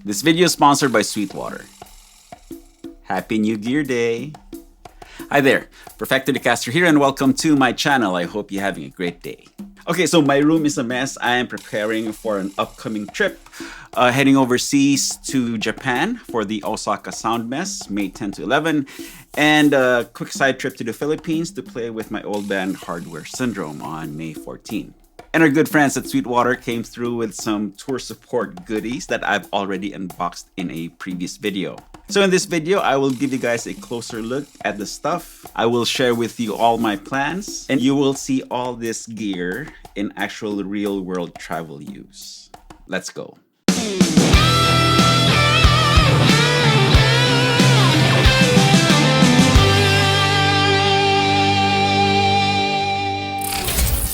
This video is sponsored by Sweetwater. Happy New Gear Day! Hi there, Perfecto Castro here and welcome to my channel. I hope you're having a great day. Okay, so my room is a mess. I am preparing for an upcoming trip, heading overseas to Japan for the Osaka Sound Mess, May 10 to 11, and a quick side trip to the Philippines to play with my old band Hardware Syndrome on May 14. And our good friends at Sweetwater came through with some tour support goodies that I've already unboxed in a previous video. So in this video, I will give you guys a closer look at the stuff. I will share with you all my plans, and you will see all this gear in actual real-world travel use. Let's go.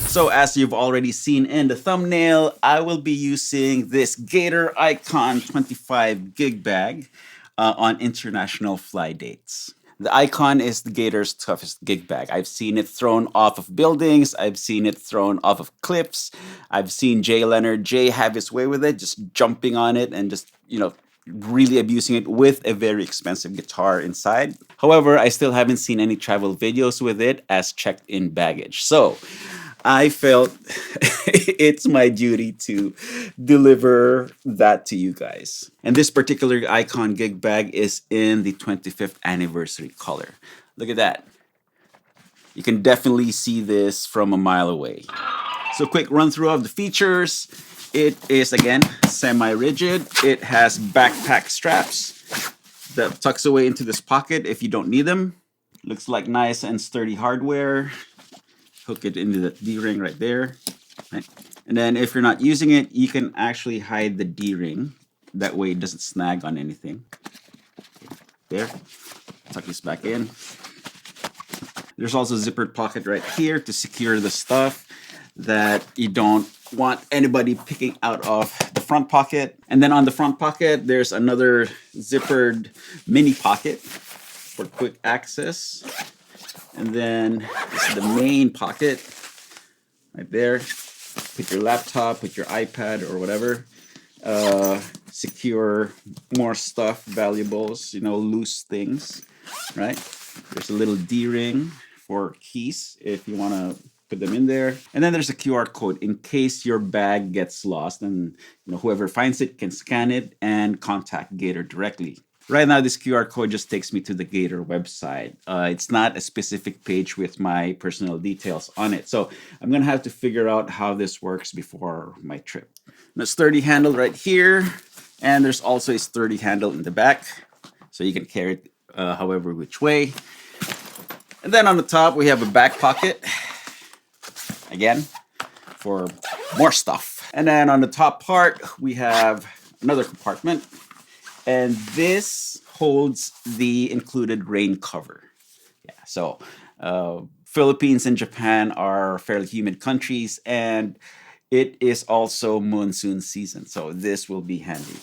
So as you've already seen in the thumbnail, I will be using this Gator Icon 25 gig bag on international fly dates. The Icon is the Gator's toughest gig bag. I've seen it thrown off of buildings. I've seen it thrown off of cliffs. I've seen Leonard J have his way with it, just jumping on it and just, really abusing it with a very expensive guitar inside. However, I still haven't seen any travel videos with it as checked in baggage. So I felt it's my duty to deliver that to you guys. And this particular Icon gig bag is in the 25th anniversary color. Look at that. You can definitely see this from a mile away. So quick run through of the features. It is, again, semi-rigid. It has backpack straps that tucks away into this pocket if you don't need them. Looks like nice and sturdy hardware. Hook it into the D-ring right there. Right? And then if you're not using it, you can actually hide the D-ring. That way it doesn't snag on anything. There. Tuck this back in. There's also a zippered pocket right here to secure the stuff that you don't want anybody picking out of the front pocket. And then on the front pocket, there's another zippered mini pocket for quick access. And then this is the main pocket right there. Put your laptop, put your iPad or whatever. Secure more stuff, valuables, loose things, right? There's a little D-ring for keys if you want to put them in there. And then there's a QR code in case your bag gets lost, and whoever finds it can scan it and contact Gator directly. Right now, this QR code just takes me to the Gator website. It's not a specific page with my personal details on it. So I'm going to have to figure out how this works before my trip. And a sturdy handle right here. And there's also a sturdy handle in the back. So you can carry it however which way. And then on the top, we have a back pocket. Again, for more stuff. And then on the top part, we have another compartment. And this holds the included rain cover. Yeah, so Philippines and Japan are fairly humid countries, and it is also monsoon season, so this will be handy.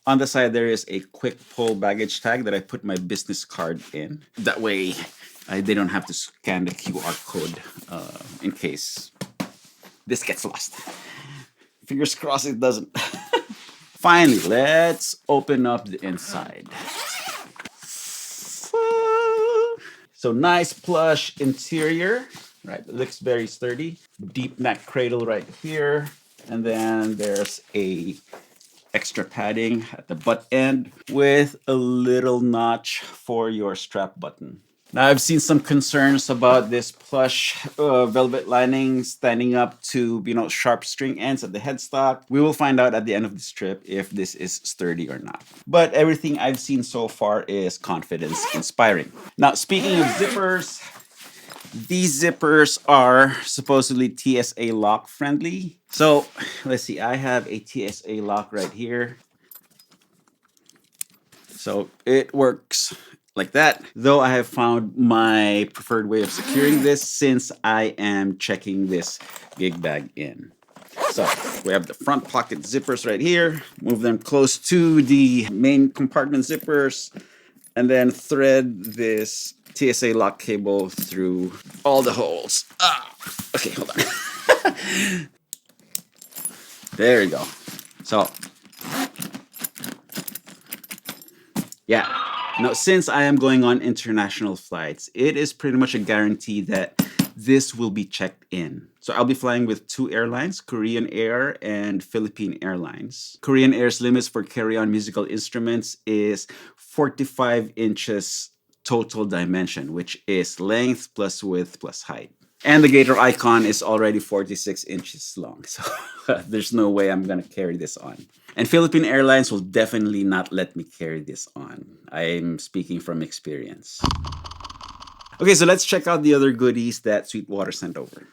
On the side, there is a quick pull baggage tag that I put my business card in. That way, they don't have to scan the QR code in case this gets lost. Fingers crossed it doesn't. Finally, let's open up the inside. So nice plush interior, right? It looks very sturdy. Deep neck cradle right here. And then there's a extra padding at the butt end with a little notch for your strap button. Now, I've seen some concerns about this plush velvet lining standing up to, sharp string ends at the headstock. We will find out at the end of this trip if this is sturdy or not. But everything I've seen so far is confidence inspiring. Now, speaking of zippers, these zippers are supposedly TSA lock friendly. So let's see, I have a TSA lock right here. So it works like that, though I have found my preferred way of securing this since I am checking this gig bag in. So we have the front pocket zippers right here. Move them close to the main compartment zippers, and then thread this TSA lock cable through all the holes. Okay, hold on. There you go. So Yeah. No, since I am going on international flights, it is pretty much a guarantee that this will be checked in. So I'll be flying with two airlines, Korean Air and Philippine Airlines. Korean Air's limits for carry-on musical instruments is 45 inches total dimension, which is length plus width plus height. And the Gator Icon is already 46 inches long. So there's no way I'm going to carry this on. And Philippine Airlines will definitely not let me carry this on. I'm speaking from experience. Okay, so let's check out the other goodies that Sweetwater sent over.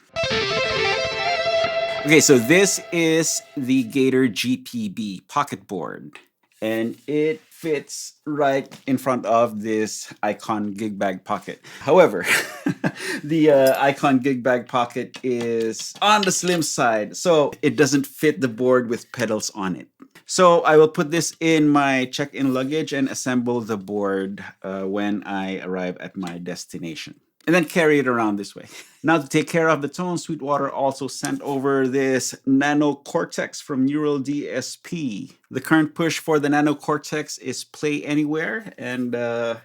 Okay, so this is the Gator GPB Pocket Board, and it fits right in front of this Icon Gig Bag Pocket. However, the Icon Gig Bag Pocket is on the slim side, so it doesn't fit the board with pedals on it. So I will put this in my check-in luggage and assemble the board when I arrive at my destination, and then carry it around this way. Now, to take care of the tone, Sweetwater also sent over this Nano Cortex from Neural DSP. The current push for the Nano Cortex is play anywhere, and I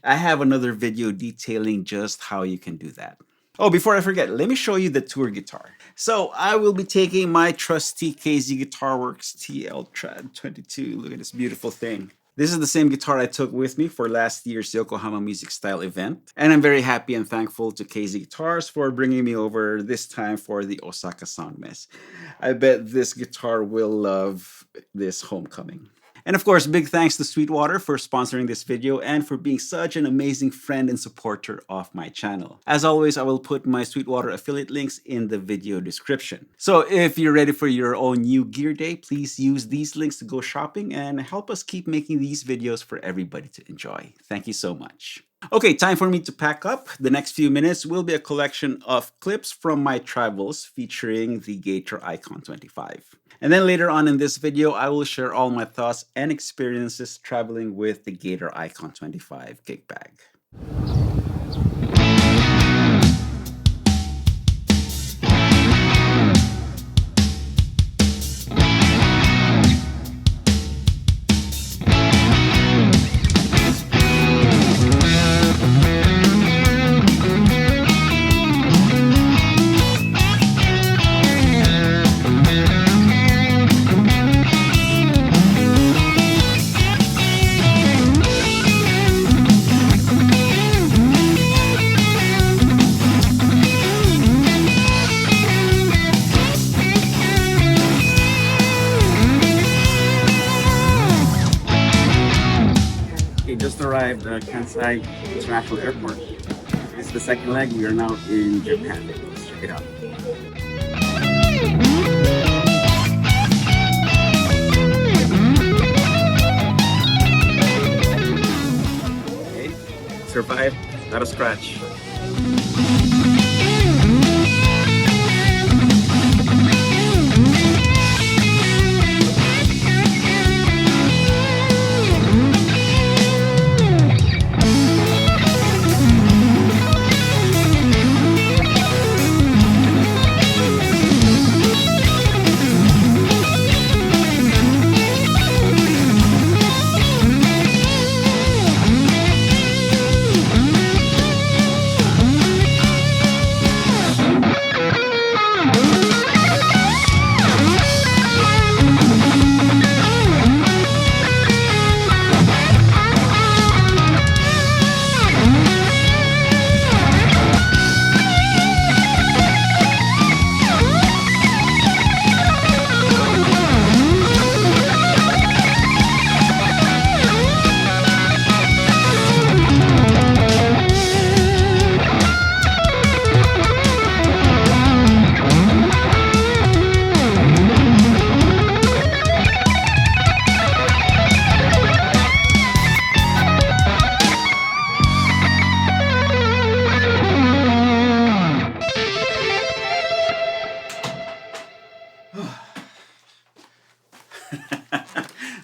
have another video detailing just how you can do that. Oh, before I forget, let me show you the tour guitar. So I will be taking my trusty KZ Guitar Works TL Trad 22. Look at this beautiful thing. This is the same guitar I took with me for last year's Yokohama Music Style event. And I'm very happy and thankful to KZ Guitars for bringing me over this time for the Osaka Sound Mess. I bet this guitar will love this homecoming. And of course, big thanks to Sweetwater for sponsoring this video and for being such an amazing friend and supporter of my channel. As always, I will put my Sweetwater affiliate links in the video description. So if you're ready for your own new gear day, please use these links to go shopping and help us keep making these videos for everybody to enjoy. Thank you so much. Okay, time for me to pack up. The next few minutes will be a collection of clips from my travels featuring the Gator Icon 25. And then later on in this video, I will share all my thoughts and experiences traveling with the Gator Icon 25 gig bag. Just arrived at Kansai International Airport. This is the second leg. We are now in Japan. Let's check it out. Okay, survived, not a scratch.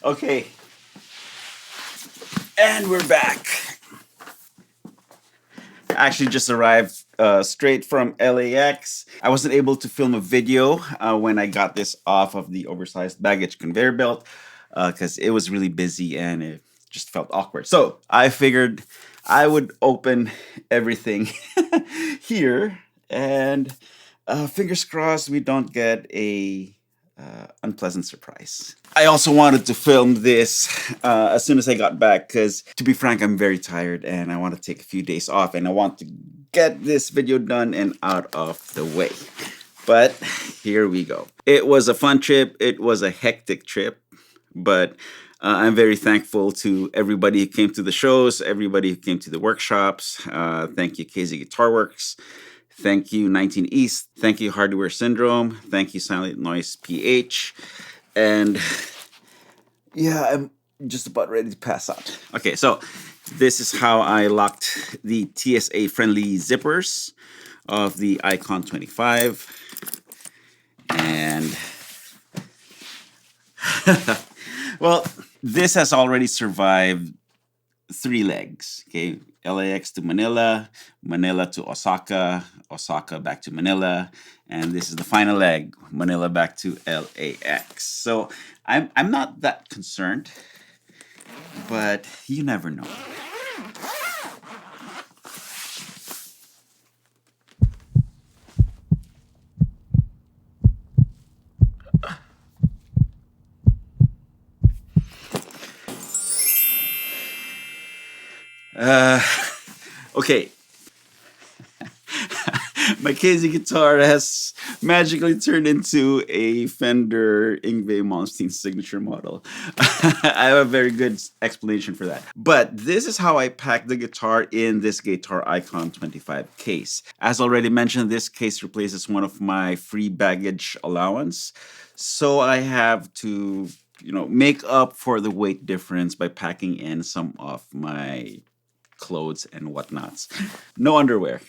Okay, and we're back. I actually just arrived straight from LAX. I wasn't able to film a video when I got this off of the oversized baggage conveyor belt because it was really busy and just felt awkward. So I figured I would open everything here, and fingers crossed we don't get a unpleasant surprise. I also wanted to film this as soon as I got back because, to be frank, I'm very tired and I want to take a few days off and I want to get this video done and out of the way. But here we go. It was a fun trip. It was a hectic trip, but I'm very thankful to everybody who came to the shows, everybody who came to the workshops. Thank you, KZ Guitar Works. Thank you, 19 East. Thank you, Hardware Syndrome. Thank you, Silent Noise PH. And yeah, I'm just about ready to pass out. Okay, so this is how I locked the TSA-friendly zippers of the Icon 25. And well, this has already survived 3 legs. Okay, LAX to Manila, Manila to Osaka, Osaka back to Manila, and this is the final leg, Manila back to LAX. So I'm not that concerned, but you never know. Okay. My KZ guitar has magically turned into a Fender Yngwie Malmsteen signature model. I have a very good explanation for that. But this is how I packed the guitar in this Gator Icon 25 case. As already mentioned, this case replaces one of my free baggage allowance. So I have to, make up for the weight difference by packing in some of my clothes and whatnots. No underwear.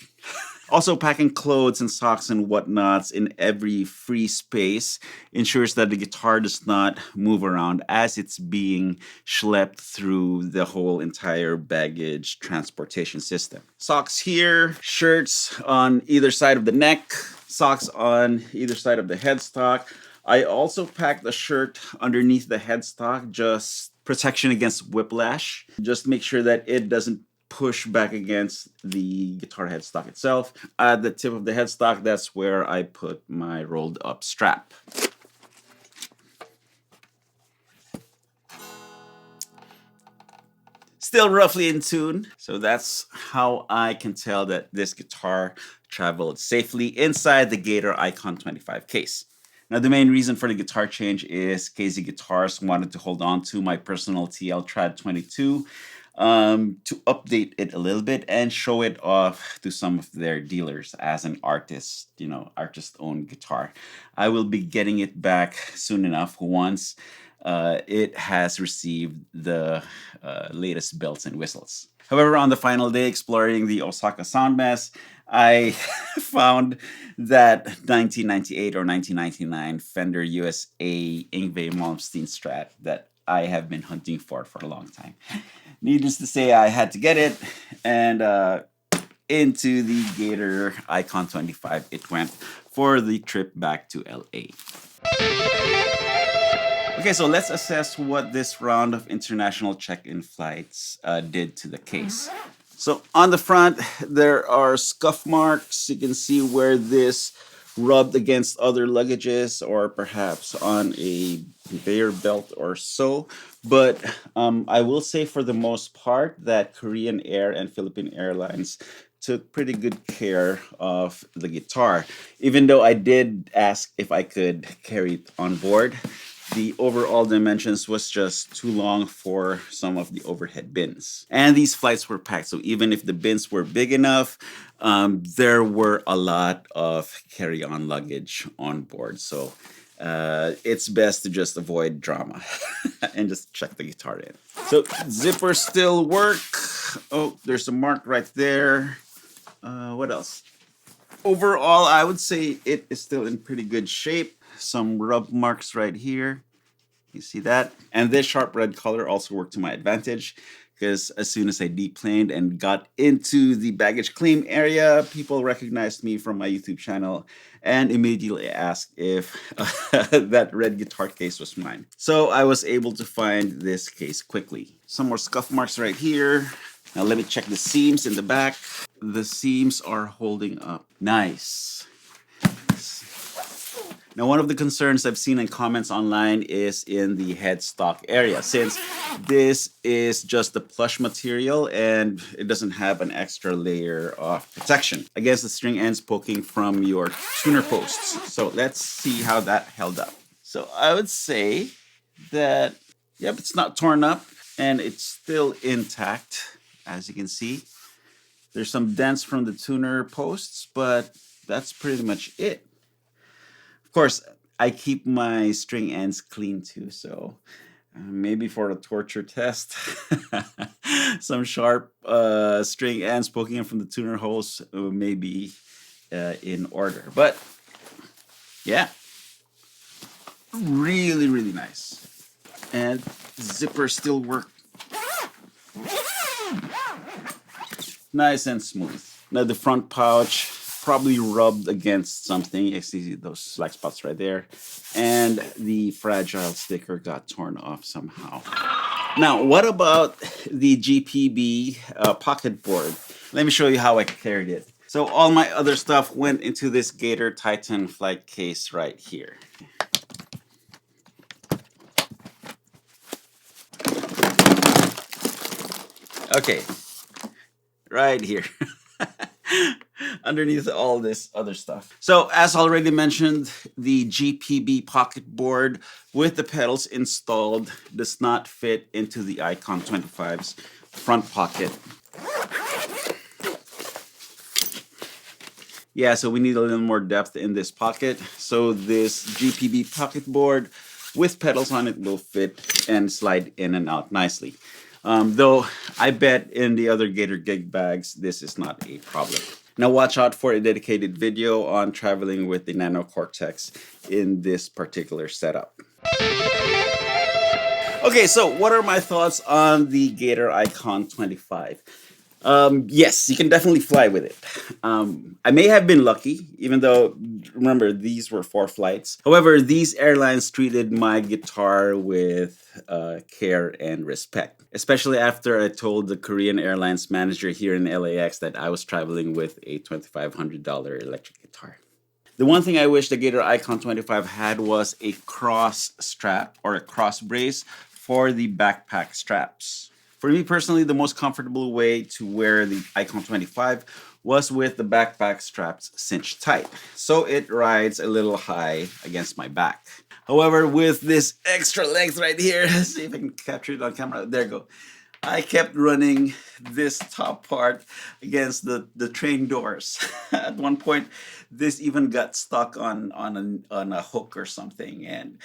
Also, packing clothes and socks and whatnots in every free space ensures that the guitar does not move around as it's being schlepped through the whole entire baggage transportation system. Socks here, shirts on either side of the neck, socks on either side of the headstock. I also packed a shirt underneath the headstock, just protection against whiplash. Just make sure that it doesn't push back against the guitar headstock itself. At the tip of the headstock, that's where I put my rolled up strap. Still roughly in tune, so that's how I can tell that this guitar traveled safely inside the Gator Icon 25 case. Now, the main reason for the guitar change is KZ Guitars wanted to hold on to my personal TL Trad 22 to update it a little bit and show it off to some of their dealers as an artist, artist-owned guitar. I will be getting it back soon enough once it has received the latest bells and whistles. However, on the final day exploring the Osaka sound mess, I found that 1998 or 1999 Fender USA Yngwie Malmsteen Strat that I have been hunting for a long time. Needless to say, I had to get it, and into the Gator Icon 25 it went for the trip back to LA. Okay, so let's assess what this round of international check-in flights did to the case. So on the front, there are scuff marks. You can see where this rubbed against other luggages or perhaps on a conveyor belt or so. But I will say for the most part that Korean Air and Philippine Airlines took pretty good care of the guitar. Even though I did ask if I could carry it on board, the overall dimensions was just too long for some of the overhead bins. And these flights were packed, so even if the bins were big enough, there were a lot of carry-on luggage on board. So it's best to just avoid drama and just check the guitar in. So zippers still work. Oh, there's a mark right there. What else? Overall, I would say it is still in pretty good shape. Some rub marks right here. You see that? And this sharp red color also worked to my advantage because as soon as I deplaned and got into the baggage claim area, people recognized me from my YouTube channel and immediately asked if that red guitar case was mine. So I was able to find this case quickly. Some more scuff marks right here. Now let me check the seams in the back. The seams are holding up. Nice. Now, one of the concerns I've seen in comments online is in the headstock area, since this is just the plush material and it doesn't have an extra layer of protection against the string ends poking from your tuner posts. So let's see how that held up. So I would say that, yep, it's not torn up and it's still intact, as you can see. There's some dents from the tuner posts, but that's pretty much it. Of course, I keep my string ends clean too, so maybe for a torture test, some sharp string ends poking in from the tuner holes may be in order. But yeah, really, really nice. And zippers still work nice and smooth. Now the front pouch probably rubbed against something. You see those black spots right there. And the fragile sticker got torn off somehow. Now, what about the GPB Pocket Board? Let me show you how I carried it. So all my other stuff went into this Gator Titan flight case right here. Okay, right here. Underneath all this other stuff. So as already mentioned, the GPB Pocket Board with the pedals installed does not fit into the Icon 25's front pocket. Yeah, so we need a little more depth in this pocket. So this GPB Pocket Board with pedals on it will fit and slide in and out nicely. Though I bet in the other Gator gig bags, this is not a problem. Now watch out for a dedicated video on traveling with the Nano Cortex in this particular setup. Okay, so what are my thoughts on the Gator Icon 25? Yes, you can definitely fly with it. I may have been lucky, even though, remember, these were 4 flights. However, these airlines treated my guitar with care and respect, especially after I told the Korean Airlines manager here in LAX that I was traveling with a $2,500 electric guitar. The one thing I wish the Gator Icon 25 had was a cross strap or a cross brace for the backpack straps. For me personally, the most comfortable way to wear the Icon 25 was with the backpack straps cinched tight, so it rides a little high against my back. However, with this extra length right here, see if I can capture it on camera, there you go. I kept running this top part against the train doors. At one point, this even got stuck on a hook or something, and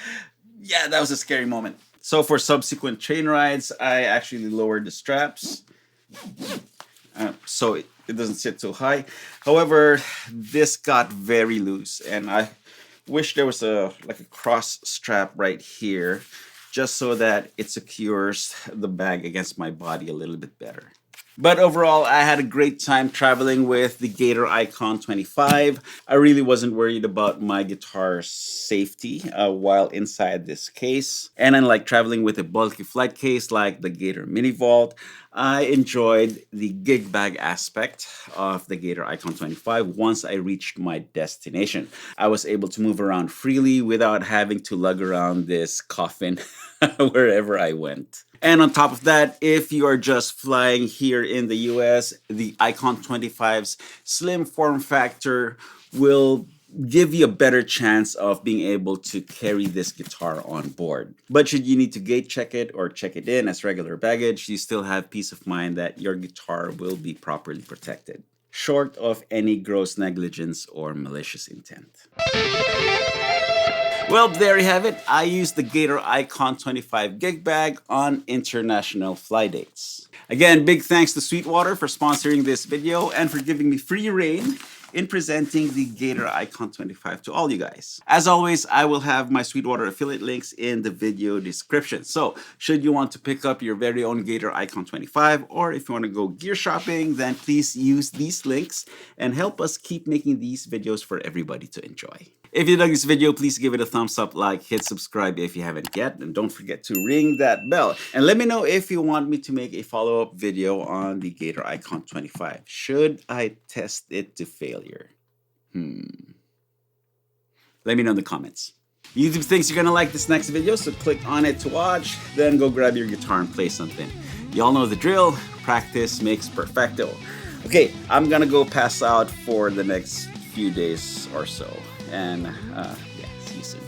yeah, that was a scary moment. So for subsequent train rides, I actually lowered the straps so it doesn't sit so high. However, this got very loose, and I wish there was a cross strap right here, just so that it secures the bag against my body a little bit better. But overall, I had a great time traveling with the Gator Icon 25. I really wasn't worried about my guitar's safety while inside this case. And unlike traveling with a bulky flight case like the Gator Mini Vault, I enjoyed the gig bag aspect of the Gator Icon 25 once I reached my destination. I was able to move around freely without having to lug around this coffin wherever I went. And on top of that, if you are just flying here in the US, the Icon 25's slim form factor will give you a better chance of being able to carry this guitar on board. But should you need to gate check it or check it in as regular baggage, you still have peace of mind that your guitar will be properly protected, short of any gross negligence or malicious intent. Well, there you have it. I used the Gator Icon 25 gig bag on international fly dates. Again, big thanks to Sweetwater for sponsoring this video and for giving me free reign in presenting the Gator Icon 25 to all you guys. As always, I will have my Sweetwater affiliate links in the video description. So should you want to pick up your very own Gator Icon 25, or if you want to go gear shopping, then please use these links and help us keep making these videos for everybody to enjoy. If you like this video, please give it a thumbs up, like, hit subscribe if you haven't yet, and don't forget to ring that bell. And let me know if you want me to make a follow-up video on the Gator Icon 25. Should I test it to failure? Let me know in the comments. YouTube thinks you're gonna like this next video, so click on it to watch, then go grab your guitar and play something. Y'all know the drill, practice makes perfecto. Okay, I'm gonna go pass out for the next few days or so. And yeah, see you soon.